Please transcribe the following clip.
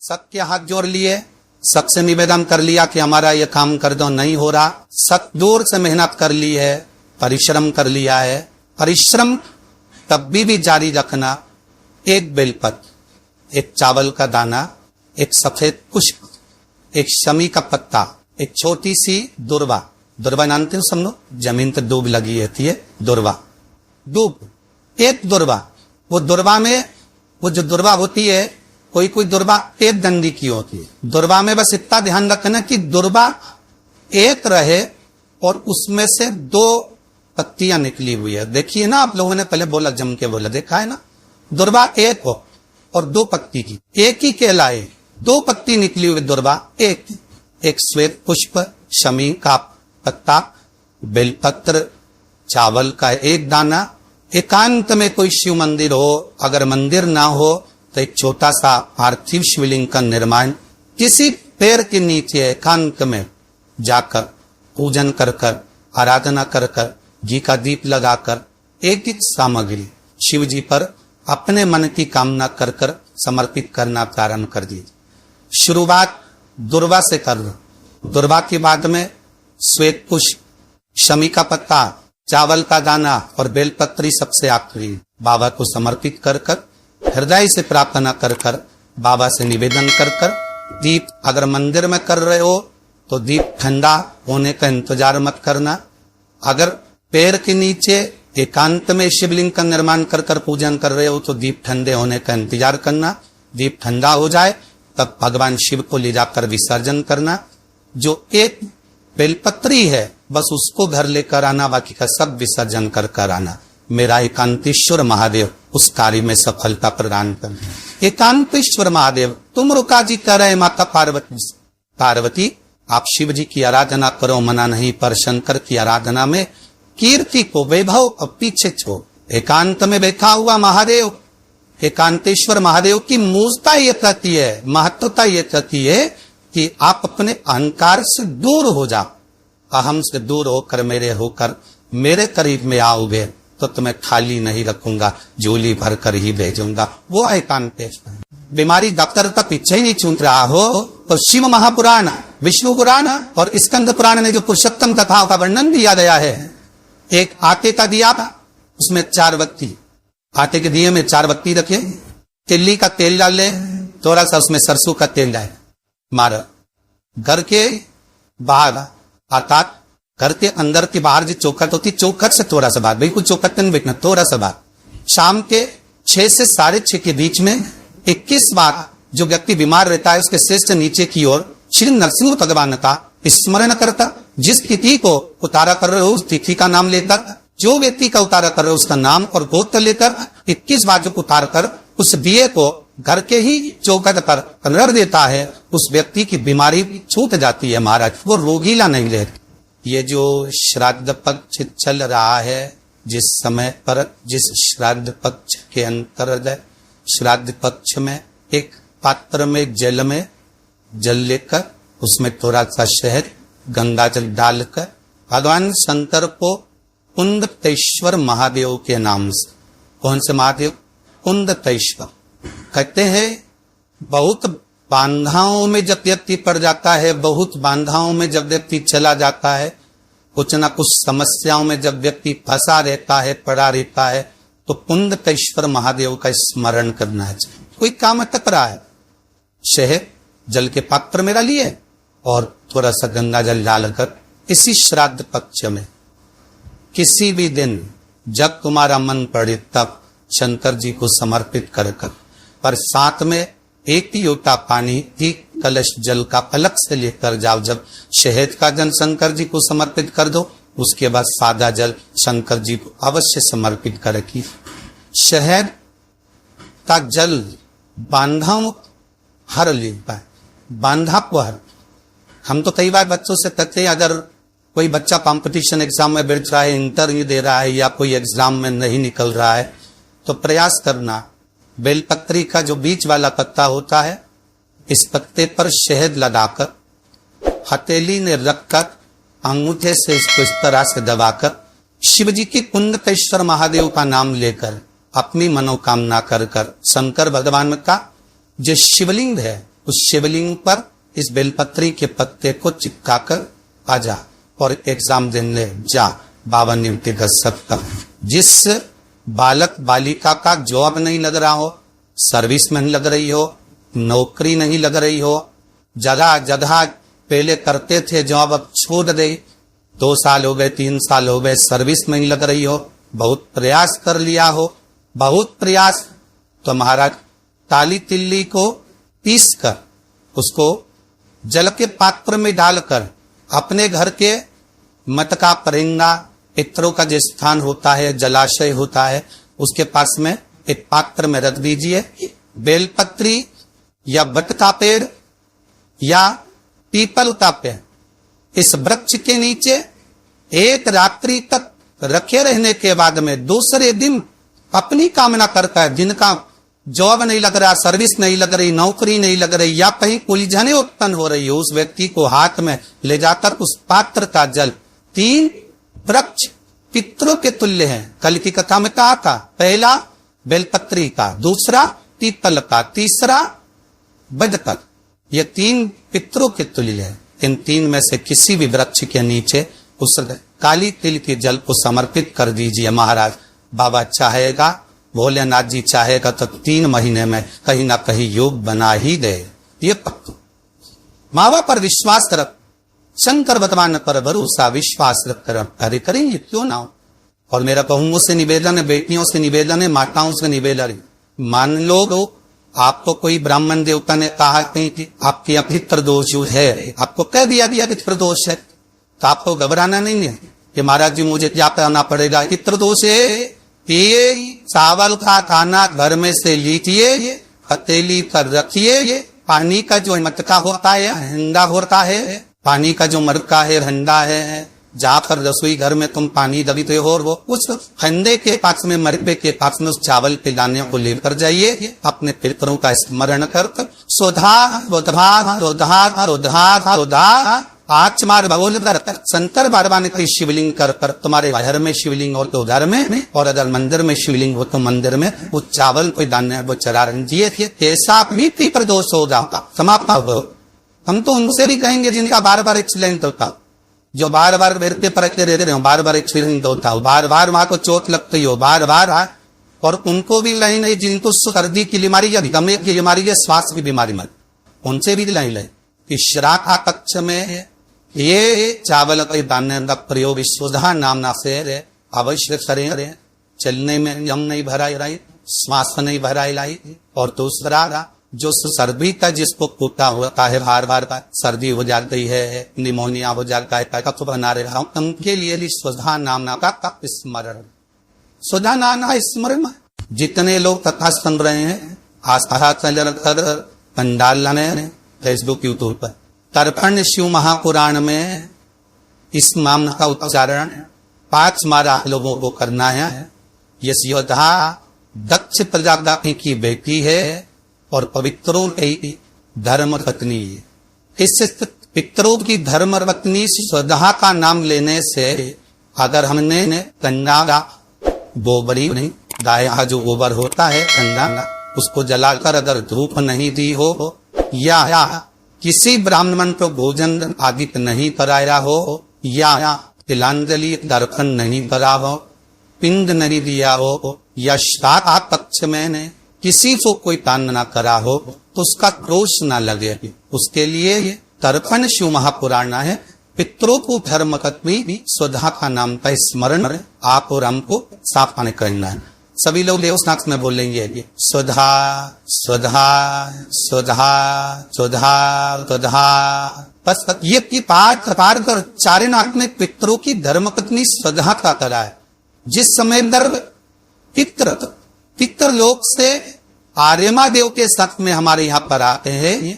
सक के हाथ जोड़ लिए, सक से निवेदन कर लिया कि हमारा ये काम कर दो, नहीं हो रहा। सक दूर से मेहनत कर ली है, परिश्रम कर लिया है, परिश्रम तब भी जारी रखना। एक बेलपत्र, एक चावल का दाना, एक सफेद पुष्प, एक शमी का पत्ता, एक छोटी सी दुर्वा। दुर्वा जानते हो सब लोग, जमीन पर दूब लगी रहती है, दुर्वा, दूब, एक दुर्वा। वो दुर्वा में, वो जो दुर्वा होती है, कोई कोई दुर्वा एक डंडी की होती है। दुर्वा में बस इतना ध्यान रखना कि दुर्वा एक रहे और उसमें से 2 पत्तियां निकली हुई है। देखिए ना, आप लोगों ने पहले बोला, जम के बोला, देखा है ना, दुर्वा एक हो और 2 पत्ती की, एक ही कहलाए। 2 पत्ती निकली हुई दुर्वा एक, एक श्वेत पुष्प, शमी का पत्ता, बेलपत्र, चावल का एक दाना। एकांत में कोई शिव मंदिर हो, अगर मंदिर ना हो तो एक छोटा सा पार्थिव शिवलिंग का निर्माण किसी पेड़ के नीचे एकांत में जाकर पूजन कर कर, आराधना कर कर, घी का दीप लगाकर, एक एक सामग्री शिव जी पर अपने मन की कामना कर कर समर्पित करना प्रारंभ कर दीजिए। शुरुआत दुर्वा से कर लो। दुर्वा के बाद में श्वेत पुष्प, शमी का पत्ता, चावल का दाना और बेलपत्री सबसे आखिरी बाबा को समर्पित कर कर, हृदय से प्रार्थना कर कर, बाबा से निवेदन कर कर, दीप अगर मंदिर में कर रहे हो तो दीप ठंडा होने का इंतजार मत करना। अगर पैर के नीचे एकांत में शिवलिंग का निर्माण कर कर पूजन कर रहे हो तो दीप ठंडे होने का इंतजार करना। दीप ठंडा हो जाए तब भगवान शिव को ले जाकर विसर्जन करना। जो एक बेलपत्री है बस उसको घर लेकर आना, बाकी का सब विसर्जन कर कर आना। मेरा एकांतेश्वर महादेव उस कार्य में सफलता प्रदान कर। एकांतेश्वर महादेव तुम रुका जी कर रहे माता पार्वती, आप शिव जी की आराधना करो, मना नहीं, पर शंकर की आराधना में कीर्ति को, वैभव को पीछे छोड़। एकांत में बैठा हुआ महादेव, एकांतेश्वर महादेव की मूर्ता ये कहती है, महत्वता ये कहती है कि आप अपने अहंकार से दूर हो जाओ, अहम से दूर होकर मेरे करीब में आओगे तो तुम्हें खाली नहीं रखूंगा, झोली भर कर ही भेजूंगा। वो एकांतेश्वर। बीमारी डॉक्टर का पीछे ही नहीं छूट रहा हो तो शिव महापुराण, विष्णु पुराण और स्कंद पुराण ने जो पुरुषोत्तम कथाओं का वर्णन दिया गया है, एक आटे का दिया था, उसमें 4 व्यक्ति, आटे के दिए में 4 व्यक्ति रखे, तिल्ली का तेल डाल ले, थोड़ा सा उसमें सरसों का तेल डाले, मार घर के बाहर, अर्थात घर के अंदर के बाहर जो चौखट होती, चौखट से थोड़ा सा बाहर, बिल्कुल चौखट नहीं बैठना, थोड़ा सा बाहर। शाम के 6 से 6:30 के बीच में 21 बार जो व्यक्ति बीमार रहता है उसके सिर से नीचे की ओर श्री नरसिंह भगवान का स्मरण करता। जिस तिथि को उतारा कर रहे हो उस तिथि का नाम लेकर, जो व्यक्ति का उतारा कर रहे हो उसका नाम और गोत्र लेकर 21 बार जो उतार कर उस दिए को घर के ही चौखट पर रख देता है, उस व्यक्ति की बीमारी छूट जाती है महाराज, वो रोगीला नहीं रहती। ये जो श्राद्ध पक्ष चल रहा है, जिस समय पर, जिस श्राद्ध पक्ष के अंतर्गत श्राद्ध पक्ष में एक पात्र में जल लेकर उसमें थोड़ा सा शहद, गंगा जल डालकर भगवान शंकर को कुंदतेश्वर महादेव के नाम से, कौन से महादेव? कुंदतेश्वर कहते हैं। बहुत बांधाओं में जब व्यक्ति पड़ जाता है, बहुत बांधाओं में जब व्यक्ति चला जाता है, कुछ ना कुछ समस्याओं में जब व्यक्ति फंसा रहता है, पड़ा रहता है, तो कुंदतेश्वर महादेव का स्मरण करना है। कोई काम अटक रहा है, शहद जल के पात्र में डालिए और थोड़ा सा गंगा जल डालकर इसी श्राद्ध पक्ष में किसी भी दिन जब तुम्हारा मन पड़े तब शंकर जी को समर्पित कर कर, पर साथ में एक ही लोटा पानी ही कलश जल का अलग से लेकर जाओ। जब शहद का जल शंकर जी को समर्पित कर दो, उसके बाद सादा जल शंकर जी को अवश्य समर्पित कर रखी। शहद का जल बांधाओं हर लेता है, बांधा को हर। हम तो कई बार बच्चों से कहते हैं, अगर कोई बच्चा कंपटीशन एग्जाम में बैठ रहा है, इंटरव्यू दे रहा है या कोई एग्जाम में नहीं निकल रहा है, तो प्रयास करना बेलपत्री का जो बीच वाला पत्ता होता है, इस पत्ते पर शहद लगाकर हथेली ने रखकर अंगूठे से इसको इस तरह से दबाकर शिव जी की कुंदतेश्वर महादेव का नाम लेकर अपनी मनोकामना कर कर शंकर भगवान का जो शिवलिंग है उस शिवलिंग पर इस बेलपत्री के पत्ते को चिपका कर आ जा और एग्जाम देने जा। बाबा नियुक्ति कर सकता। जिस बालक बालिका का जॉब नहीं लग रहा हो, सर्विस में नहीं लग रही हो, नौकरी नहीं लग रही हो, जगह जगह पहले करते थे जॉब अब छोड़ दे, 2 साल हो गए 3 साल हो गए सर्विस में नहीं लग रही हो, बहुत प्रयास कर लिया हो, बहुत प्रयास, तो महाराज काली तिल्ली को पीस कर उसको जल के पात्र में डालकर अपने घर के मटका परिंगा पितरों का जो स्थान होता है, जलाशय होता है, उसके पास में एक पात्र में रख दीजिए। बेलपत्री या बट का पेड़ या पीपल का पेड़, इस वृक्ष के नीचे एक रात्रि तक रखे रहने के बाद में दूसरे दिन अपनी कामना करता है, जिनका जॉब नहीं लग रहा, सर्विस नहीं लग रही, नौकरी नहीं लग रही या कहीं उलझने उत्पन्न हो रही है, उस व्यक्ति को हाथ में ले जाकर उस पात्र का जल, 3 वृक्ष पितरों के तुल्य हैं। कल की कथा में कहा था, पहला बेलपत्री का, दूसरा पीपल का, तीसरा बदकल, ये 3 पितरों के तुल्य है। इन 3 में से किसी भी वृक्ष के नीचे उस काली तिल के जल को समर्पित कर दीजिए महाराज। बाबा चाहेगा, भोलेनाथ जी चाहेगा तो 3 महीने में कहीं ना कहीं योग बना ही दे। ये पक्का। माँ बाप पर विश्वास रख, शंकर भगवान पर भरोसा विश्वास रख कर कार्य करेंगे, क्यों ना हो। और मेरा बहुओं से निवेदन है, बेटियों से निवेदन है, माताओं से निवेदन है, मान लो आपको कोई ब्राह्मण देवता ने कहा कहीं कि आपके यहाँ पितृ दोष है, आपको कह दिया कि पितृ दोष है, तो आपको घबराना नहीं है कि महाराज जी मुझे क्या करना पड़ेगा। पितृ दोष है, ये चावल का खाना घर में से लीजिए, हथेली पर रखिए, पानी का जो मटका होता है, हंडा होता है, पानी का जो मटका है, हंडा है, जाकर रसोई घर में तुम पानी दबीते हो और वो उस हंडे के पास में, मरबे के पास में उस चावल के दाने को लेकर जाइए, अपने पितरों का स्मरण कर सोधा रोधा रोधा रोधा रोधा 5 बार बोल कर संतर बारबा ने कही शिवलिंग कर कर, तुम्हारे घर में शिवलिंग हो तो घर में, और अगर मंदिर में शिवलिंग हो तो मंदिर में, वो चावल कोई दाने वो चढ़ा रंजिए थे, ऐसा भी प्रदोष हो जाता समाप्त हो। हम तो उनसे भी कहेंगे जिनका बार बार एक्सीडेंट होता, जो बार बार बेरते परखते रहते रहे, बार बार एक्सीडेंट होता हो, बार बार वहां को चोट लगती हो, बार बार, और उनको भी लाइन है जिनको सर्दी की बीमारी या दमे की बीमारी या श्वास की बीमारी मत, उनसे भी लाइन है कि श्राखा कक्ष में ये चावल के दाने का प्रयोग विश्वधा नामना से अवश्य करें। चलने में यम नहीं भराई लाई, श्वास नहीं भराई लाई, और दूसरा जो सर्दी का जिसको कोटा होता है, बार बार का सर्दी हो जाती है, निमोनिया हो जाता है, कफ बना रहा हूं, उनके लिए स्वधा नामना का स्मरण, स्वधा नामना स्मरण। जितने लोग कथा सुन रहे हैं आस्था चल कर पंडाल लाने फेसबुक यूट्यूब पर, तर्पण शिव महापुराण में इस नाम का उच्चारण 5 बार लोगों को करना है। यशोदा दक्ष प्रजापति की बेटी है और पवित्रों की धर्म पत्नी है। इस पितरों की धर्म पत्नी श्रद्धा का नाम लेने से अगर हमने गंगा गोबरी नहीं दाया, जो गोबर होता है गंगा, उसको जलाकर अगर धूप नहीं दी हो या किसी ब्राह्मण को भोजन आदि नहीं कराया हो या तिलांजलि दर्पण नहीं करा हो, पिंड नहीं दिया हो, या श्राद्ध पक्ष में किसी को कोई दान ना करा हो तो उसका क्रोश ना लगे, उसके लिए ये तर्पण शिव महापुराण है। पितरों को धर्म भी स्वधा का नाम का स्मरण आप और हमको साफ पाने करना है। सभी लोग देवस्नाक्ष में बोलेंगे ये स्वधा स्वधा स्वधा स्वधा स्वधा, बस ये की पाठ कर चारिनाथ में पितरों की धर्म पत्नी स्वधा का करा है। जिस समय पितर लोक से आर्यमा देव के साथ में हमारे यहाँ पर आते हैं,